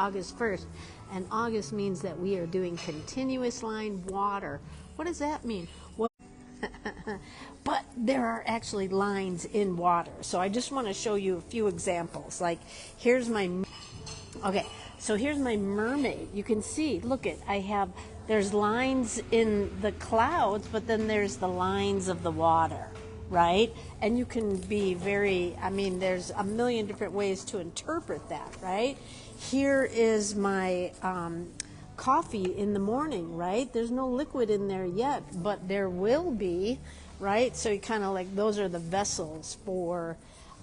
August 1st, and August means that we are doing continuous line water. What does that mean? Well, but there are actually lines in water. So I just want to show you a few examples. Like here's my, okay, so here's my mermaid. You can see, look it, there's lines in the clouds, but then there's the lines of the water, right? And you can be there's a million different ways to interpret that, right? Here is my coffee in the morning, right? There's no liquid in there yet, but there will be, right? So you kind of like, those are the vessels for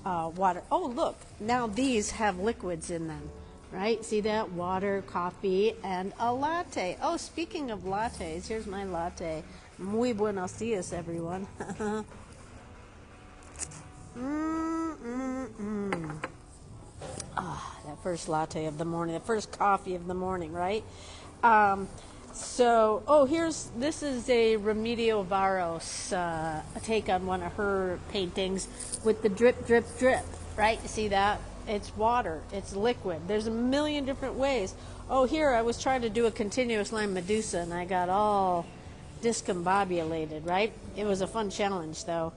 water. Oh, look, now these have liquids in them, right? See that? Water, coffee, and a latte. Oh, speaking of lattes, here's my latte. Muy buenos dias, everyone. That first latte of the morning, the first coffee of the morning, right? This is a Remedios Varos, a take on one of her paintings with the drip, drip, drip, right? You see that? It's water, it's liquid. There's a million different ways. Oh, here I was trying to do a continuous line Medusa and I got all discombobulated, right? It was a fun challenge though.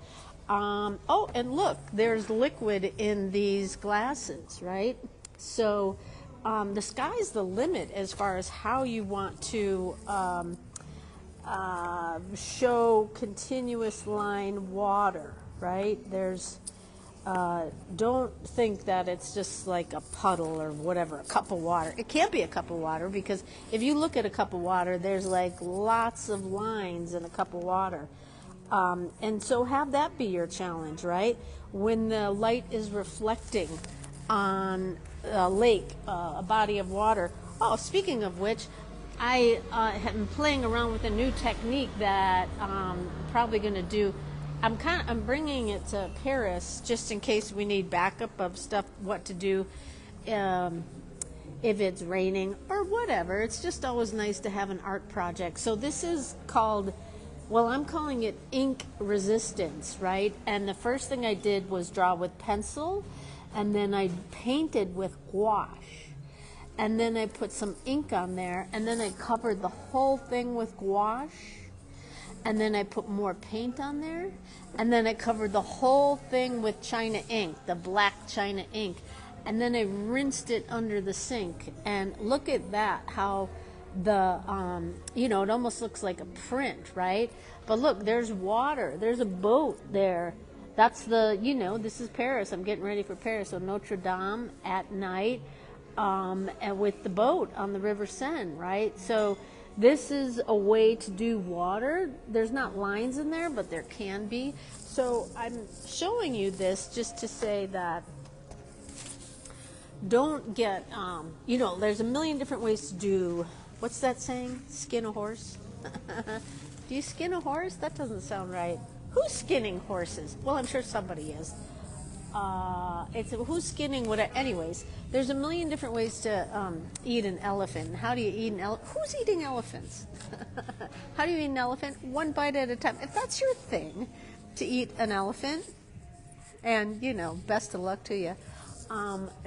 And look, there's liquid in these glasses, right? So the sky's the limit as far as how you want to show continuous line water, right? Don't think that it's just like a puddle or whatever, a cup of water. It can't be a cup of water because if you look at a cup of water, there's like lots of lines in a cup of water. And so have that be your challenge, right? When the light is reflecting on a lake, a body of water. Oh, speaking of which, I have been playing around with a new technique that I'm probably going to do. I'm bringing it to Paris just in case we need backup of stuff, what to do if it's raining or whatever. It's just always nice to have an art project. So this is called, well, I'm calling it ink resistance, right? And the first thing I did was draw with pencil, and then I painted with gouache. And then I put some ink on there, and then I covered the whole thing with gouache. And then I put more paint on there, and then I covered the whole thing with China ink, the black China ink. And then I rinsed it under the sink. And look at that, how the it almost looks like a print, right? But look, there's water, there's a boat there. That's this is Paris. I'm getting ready for Paris. So Notre Dame at night, and with the boat on the River Seine, right? So this is a way to do water. There's not lines in there, but there can be. So I'm showing you this just to say that don't get there's a million different ways to do. What's that saying? Skin a horse? Do you skin a horse? That doesn't sound right. Who's skinning horses? Well, I'm sure somebody is. It's who's skinning what? Anyways, there's a million different ways to eat an elephant. How do you eat an elephant? Who's eating elephants? How do you eat an elephant? One bite at a time. If that's your thing, to eat an elephant, and best of luck to you.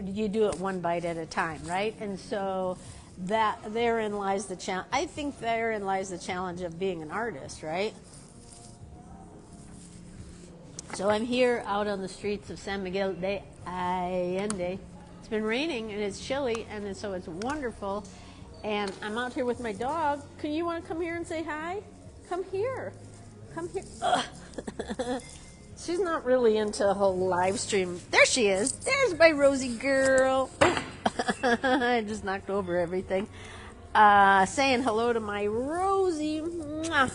You do it one bite at a time, right? And so therein lies the challenge. I think therein lies the challenge of being an artist, right? So I'm here out on the streets of San Miguel de Allende. It's been raining and it's chilly, and so it's wonderful. And I'm out here with my dog. You want to come here and say hi? Come here. Come here. She's not really into the whole live stream. There she is. There's my Rosie girl. I just knocked over everything. Saying hello to my Rosie. Mwah.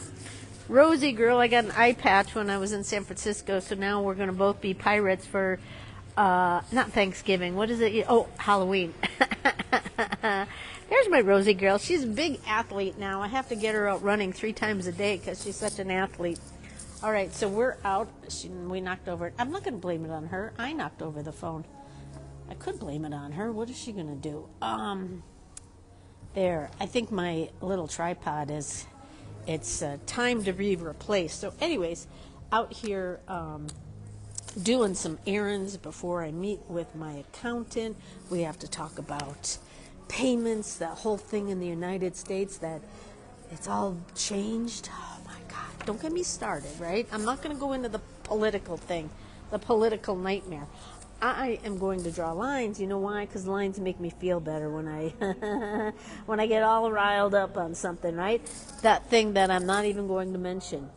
Rosie girl, I got an eye patch when I was in San Francisco, so now we're going to both be pirates for, not Thanksgiving, what is it? Oh, Halloween. There's my Rosie girl. She's a big athlete now. I have to get her out running 3 times a day because she's such an athlete. All right, so we're out. We knocked over it. I'm not going to blame it on her. I knocked over the phone. I could blame it on her. What is she going to do? There. I think my little tripod is... It's time to be replaced. So anyways, out here doing some errands before I meet with my accountant. We have to talk about payments, that whole thing in the United States, that it's all changed. Oh my God, don't get me started, right? I'm not going to go into the political thing, the political nightmare. I am going to draw lines. You know why? Because lines make me feel better when I when I get all riled up on something, right? That thing that I'm not even going to mention.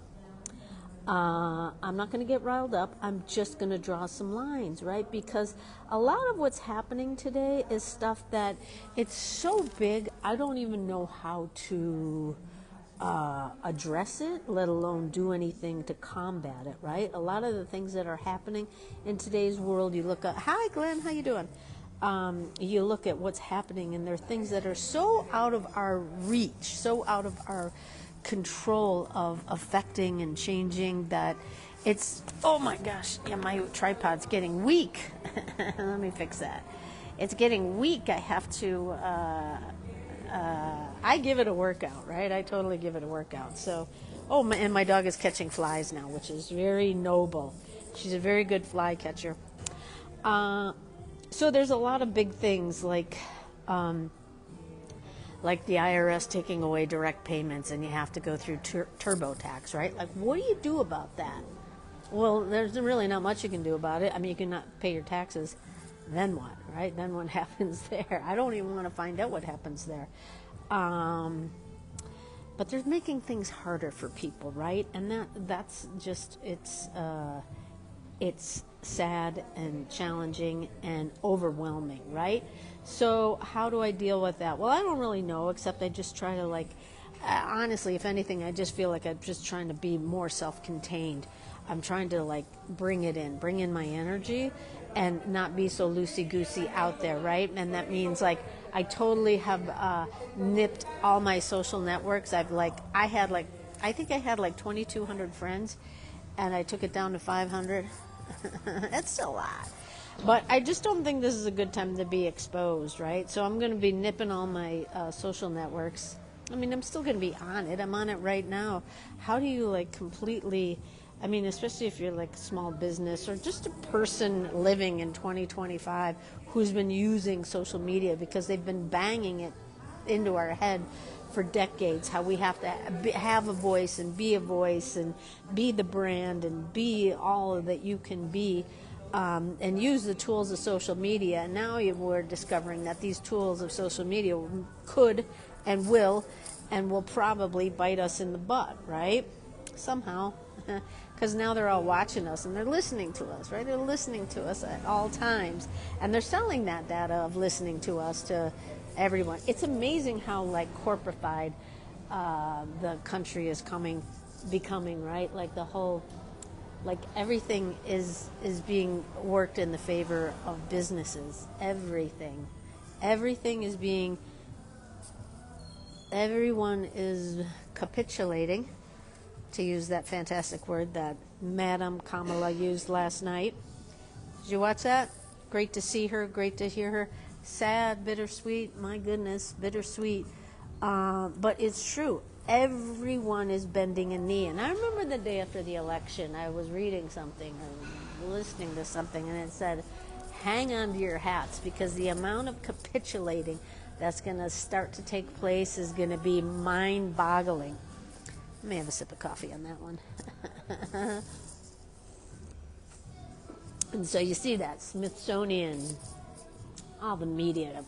I'm not going to get riled up. I'm just going to draw some lines, right? Because a lot of what's happening today is stuff that it's so big, I don't even know how to address it, let alone do anything to combat it, right? A lot of the things that are happening in today's world, you look at, hi Glenn, how you doing? You look at what's happening, and there are things that are so out of our reach, so out of our control of affecting and changing that it's, oh my gosh, yeah, my tripod's getting weak. Let me fix that. It's getting weak. I have to, I give it a workout, right? I totally give it a workout. So, and my dog is catching flies now, which is very noble. She's a very good fly catcher. So there's a lot of big things like the IRS taking away direct payments, and you have to go through TurboTax, right? Like, what do you do about that? Well, there's really not much you can do about it. I mean, you cannot pay your taxes. Then what, right? Then what happens there? I don't even want to find out what happens there. But they're making things harder for people, right? And that's just, it's sad and challenging and overwhelming, right? So how do I deal with that? Well, I don't really know, except I just try to honestly, if anything, I just feel like I'm just trying to be more self-contained. I'm trying to bring in my energy and not be so loosey-goosey out there, right? And that means I totally have nipped all my social networks. I think I had 2,200 friends, and I took it down to 500. That's still a lot. But I just don't think this is a good time to be exposed, right? So I'm going to be nipping all my social networks. I mean, I'm still going to be on it. I'm on it right now. How do you completely, I mean, especially if you're a small business or just a person living in 2025 who's been using social media because they've been banging it into our head for decades, how we have to have a voice and be the brand and be all that you can be. And use the tools of social media. And now we're discovering that these tools of social media could and will probably bite us in the butt, right? Somehow. Because now they're all watching us and they're listening to us, right? They're listening to us at all times. And they're selling that data of listening to us to everyone. It's amazing how corporified the country is becoming, right? The whole... everything is being worked in the favor of businesses. Everything is being, everyone is capitulating, to use that fantastic word that Madame Kamala used last night. Did you watch that? Great to see her, great to hear her. Sad, bittersweet, my goodness, bittersweet. But it's true. Everyone is bending a knee. And I remember the day after the election, I was reading something or listening to something, and it said, hang on to your hats, because the amount of capitulating that's going to start to take place is going to be mind-boggling. Let me have a sip of coffee on that one. And so you see that Smithsonian, all the media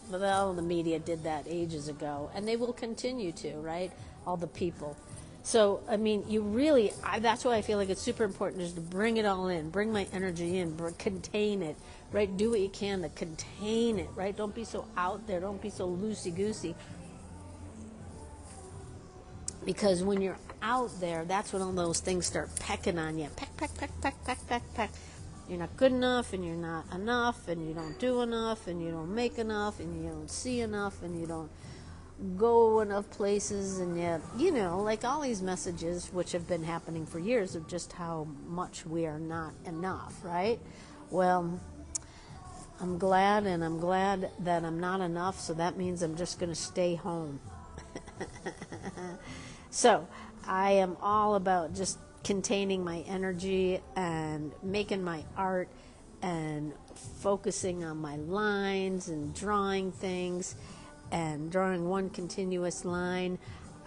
did that ages ago, and they will continue to, right? All the people. So, I mean, that's why I feel like it's super important just to bring it all in, bring my energy in, contain it, right? Do what you can to contain it, right? Don't be so out there. Don't be so loosey-goosey. Because when you're out there, that's when all those things start pecking on you. Peck, peck, peck, peck, peck, peck, peck. You're not good enough, and you're not enough, and you don't do enough, and you don't make enough, and you don't see enough, and you don't go enough places, and yet, all these messages, which have been happening for years, of just how much we are not enough, right? Well, I'm glad that I'm not enough, so that means I'm just going to stay home. So, I am all about just containing my energy and making my art and focusing on my lines and drawing things and drawing one continuous line.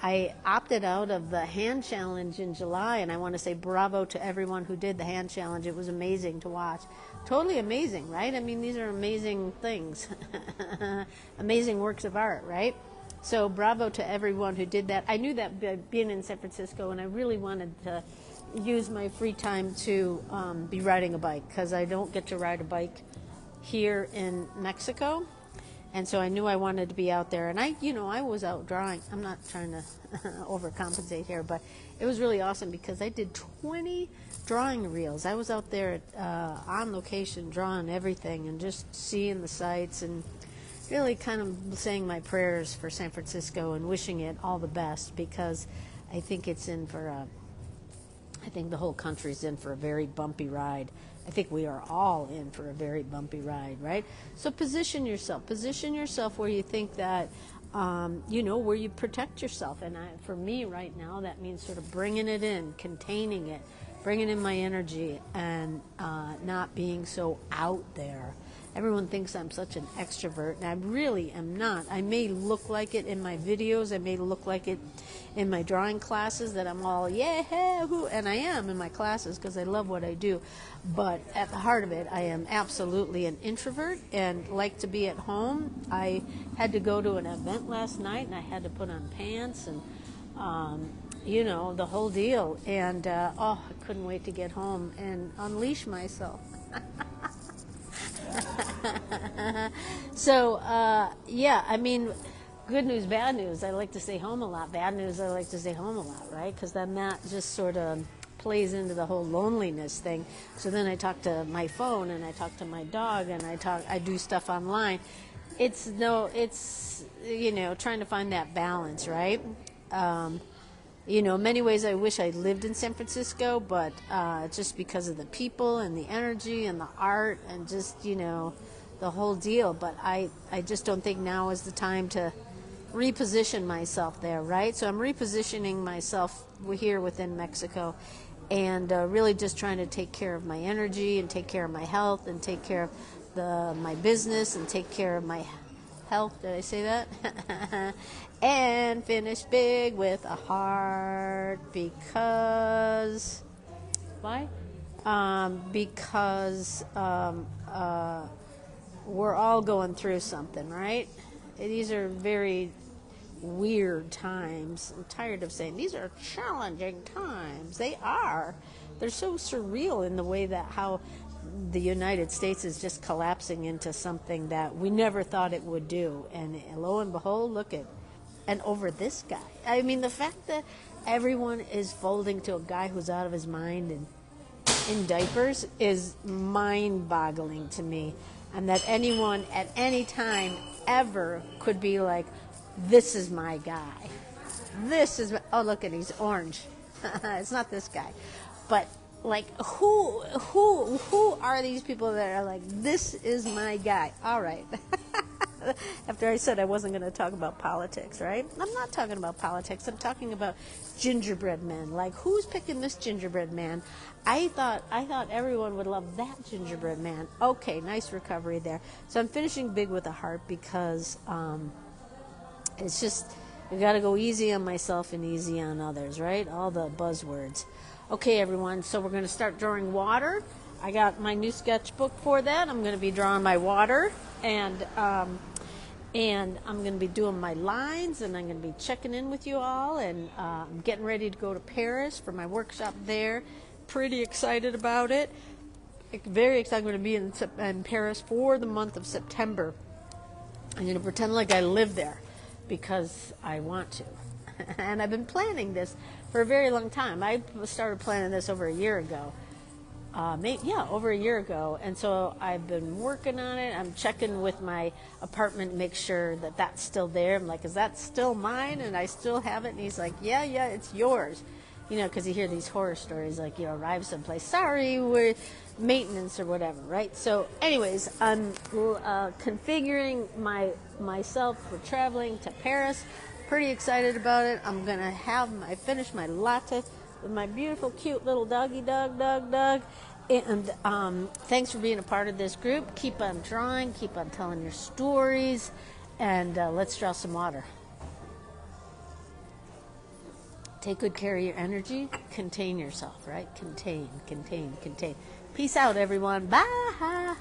I opted out of the hand challenge in July, and I want to say bravo to everyone who did the hand challenge. It was amazing to watch. Totally amazing, right? I mean, these are amazing things. Amazing works of art, right? So bravo to everyone who did that. I knew that being in San Francisco, and I really wanted to use my free time to be riding a bike, because I don't get to ride a bike here in Mexico. And so I knew I wanted to be out there, and I was out drawing. I'm not trying to overcompensate here, but it was really awesome because I did 20 drawing reels. I was out there on location drawing everything and just seeing the sights and really kind of saying my prayers for San Francisco and wishing it all the best, because I think it's in for I think the whole country's in for a very bumpy ride. I think we are all in for a very bumpy ride, right? So position yourself where you think that, where you protect yourself. And for me right now, that means sort of bringing it in, containing it, bringing in my energy, and not being so out there. Everyone thinks I'm such an extrovert, and I really am not. I may look like it in my videos. I may look like it in my drawing classes, that I'm all, yeah, who, and I am in my classes because I love what I do. But at the heart of it, I am absolutely an introvert and like to be at home. I had to go to an event last night, and I had to put on pants and, the whole deal. And, I couldn't wait to get home and unleash myself. So, I mean, good news, bad news. I like to stay home a lot. Bad news, I like to stay home a lot, right? Because then that just sort of plays into the whole loneliness thing. So then I talk to my phone, and I talk to my dog, and I do stuff online. It's trying to find that balance, right? In many ways I wish I lived in San Francisco, but just because of the people and the energy and the art and just, the whole deal. But I just don't think now is the time to reposition myself there, right? So I'm repositioning myself here within Mexico, and really just trying to take care of my energy and take care of my health and take care of my business and take care of my health. Did I say that? And finish big with a heart, because why? Because we're all going through something, right? These are very weird times. I'm tired of saying these are challenging times. They are. They're so surreal in the way that how the United States is just collapsing into something that we never thought it would do. And lo and behold, look at, and over this guy. I mean, the fact that everyone is folding to a guy who's out of his mind and in diapers is mind-boggling to me. And that anyone at any time ever could be like, this is my guy. This is, oh, look at, he's orange. It's not this guy. But like, who are these people that are like, this is my guy? All right. After I said I wasn't going to talk about politics, right? I'm not talking about politics. I'm talking about gingerbread men. Like, who's picking this gingerbread man? I thought everyone would love that gingerbread man. Okay, nice recovery there. So I'm finishing big with a heart because it's just, I got to go easy on myself and easy on others, right? All the buzzwords. Okay, everyone, so we're going to start drawing water. I got my new sketchbook for that. I'm going to be drawing my water, and I'm going to be doing my lines, and I'm going to be checking in with you all, and I'm getting ready to go to Paris for my workshop there. Pretty excited about it. Very excited. I'm going to be in Paris for the month of September. I'm going to pretend like I live there because I want to. And I've been planning this for a very long time. I started planning this over a year ago. Over a year ago. And so I've been working on it. I'm checking with my apartment to make sure that that's still there. I'm like, is that still mine? And I still have it. And he's like, yeah, it's yours. Because you hear these horror stories like, you arrive someplace, sorry, we're maintenance or whatever, right? So anyways, I'm configuring myself for traveling to Paris. Pretty excited about it. I'm going to finish my latte with my beautiful, cute little doggy dog. And thanks for being a part of this group. Keep on drawing. Keep on telling your stories. And let's draw some water. Take good care of your energy. Contain yourself, right? Contain, contain, contain. Peace out, everyone. Bye.